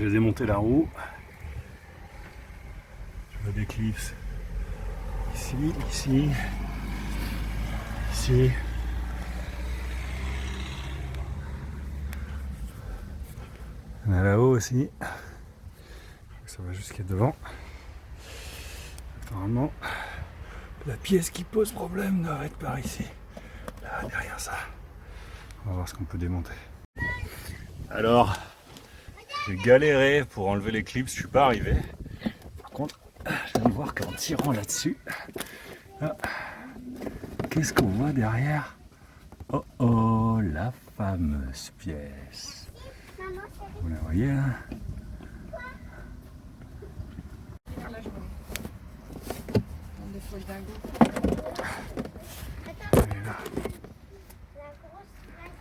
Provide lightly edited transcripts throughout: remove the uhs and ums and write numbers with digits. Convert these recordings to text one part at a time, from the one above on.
j'ai démonté la roue. Je vois des clips ici, ici, ici. Il y en a là-haut aussi. Ça va jusqu'à devant. Apparemment, la pièce qui pose problème doit être par ici. Là, derrière ça. On va voir ce qu'on peut démonter. Alors, j'ai galéré pour enlever les clips, je suis pas arrivé. Par contre, je viens de voir qu'en tirant là-dessus, qu'est-ce qu'on voit derrière? Oh oh, la fameuse pièce. Vous la voyez là?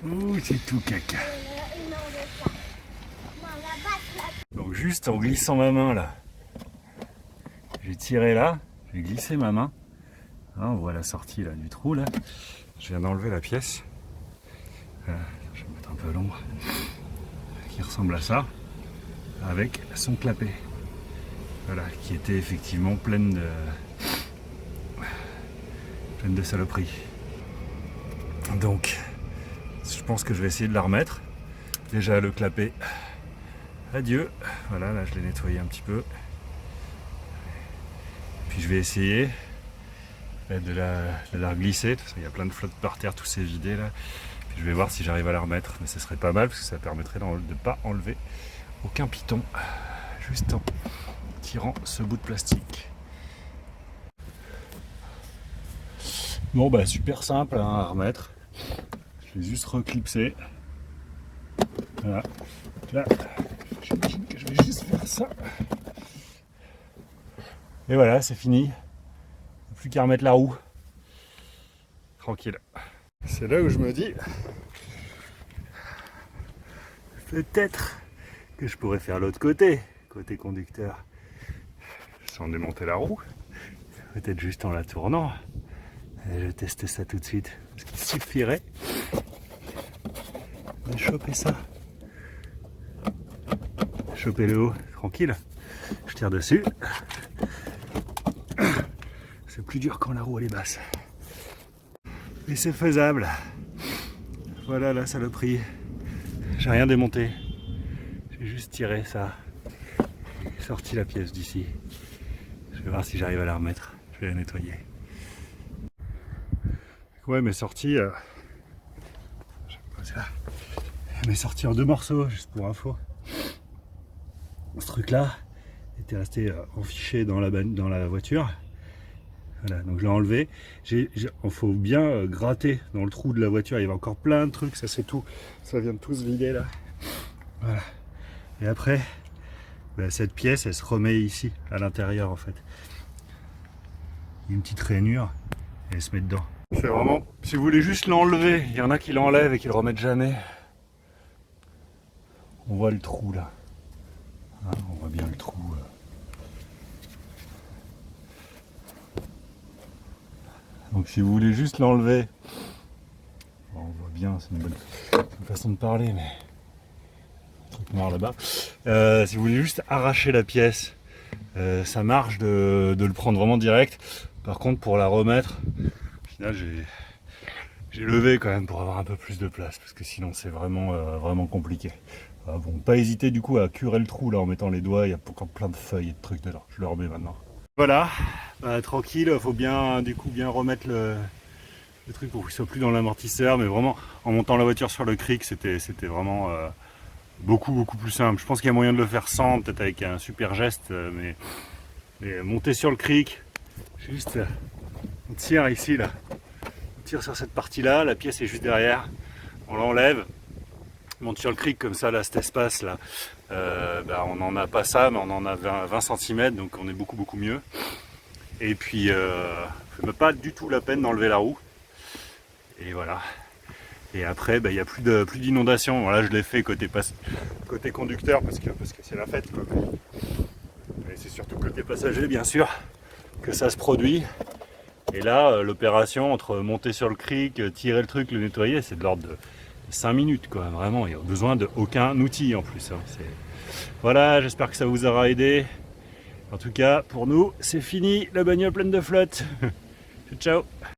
Ouh, c'est tout caca. Donc juste en glissant ma main là, j'ai tiré là, j'ai glissé ma main. Là, on voit la sortie là, du trou là. Je viens d'enlever la pièce. Je vais mettre un peu à l'ombre. Qui ressemble à ça, avec son clapet. Voilà, qui était effectivement pleine de saloperies. Donc, je pense que je vais essayer de la remettre. Déjà le clapet, adieu. Voilà, là je l'ai nettoyé un petit peu. Puis je vais essayer de la glisser. Il y a plein de flotte par terre, tout s'est vidé là. Puis je vais voir si j'arrive à la remettre. Mais ce serait pas mal parce que ça permettrait de ne pas enlever aucun piton. Juste en tirant ce bout de plastique. Bon bah super simple hein, à remettre. Je vais juste reclipser. Voilà. Là, j'imagine que je vais juste faire ça. Et voilà, c'est fini. Plus qu'à remettre la roue. Tranquille. C'est là où je me dis, peut-être que je pourrais faire l'autre côté, côté conducteur. Sans démonter la roue. Peut-être juste en la tournant. Et je vais tester ça tout de suite. Parce qu'il suffirait de choper ça. Choper le haut, tranquille. Je tire dessus. C'est plus dur quand la roue elle est basse. Et c'est faisable. Voilà la saloperie. J'ai rien démonté. J'ai juste tiré ça. J'ai sorti la pièce d'ici. Je vais voir si j'arrive à la remettre. Je vais la nettoyer. Ouais, mes sorties. Je vais poser là. Mes sorties en 2 morceaux, juste pour info. Ce truc là était resté enfiché dans la voiture. Voilà, donc je l'ai enlevé. Il faut bien gratter dans le trou de la voiture. Il y avait encore plein de trucs, ça c'est tout. Ça vient de tout se vider là. Voilà. Et après, cette pièce, elle se remet ici, à l'intérieur en fait. Il y a une petite rainure et elle se met dedans. C'est vraiment, si vous voulez juste l'enlever, il y en a qui l'enlèvent et qui le remettent jamais. On voit le trou là. Hein, on voit bien le trou. Donc si vous voulez juste l'enlever, on voit bien, c'est une bonne façon de parler, mais un truc noir là-bas. Si vous voulez juste arracher la pièce, ça marche de le prendre vraiment direct. Par contre, pour la remettre, au final, j'ai levé quand même pour avoir un peu plus de place, parce que sinon c'est vraiment compliqué. Bon, pas hésiter du coup à curer le trou là en mettant les doigts, il y a encore plein de feuilles et de trucs dedans. Je le remets maintenant. Voilà, tranquille, faut bien du coup bien remettre le truc pour qu'il soit plus dans l'amortisseur, mais vraiment en montant la voiture sur le cric, c'était vraiment beaucoup plus simple. Je pense qu'il y a moyen de le faire sans, peut-être avec un super geste, mais monter sur le cric, juste on tire ici là, on tire sur cette partie là, la pièce est juste derrière, on l'enlève, on monte sur le cric comme ça là, cet espace là. On n'en a pas ça, mais on en a 20 cm, donc on est beaucoup mieux. Et puis, ça ne fait pas du tout la peine d'enlever la roue. Et voilà. Et après, il n'y a plus d'inondation. Voilà, je l'ai fait côté conducteur parce que c'est la fête, quoi. Mais c'est surtout côté passager, bien sûr, que ça se produit. Et là, l'opération entre monter sur le cric, tirer le truc, le nettoyer, c'est de l'ordre 5 minutes quoi, vraiment, il n'y a besoin d'aucun outil en plus. Hein. Voilà, j'espère que ça vous aura aidé. En tout cas, pour nous, c'est fini, la bagnole pleine de flotte. Ciao.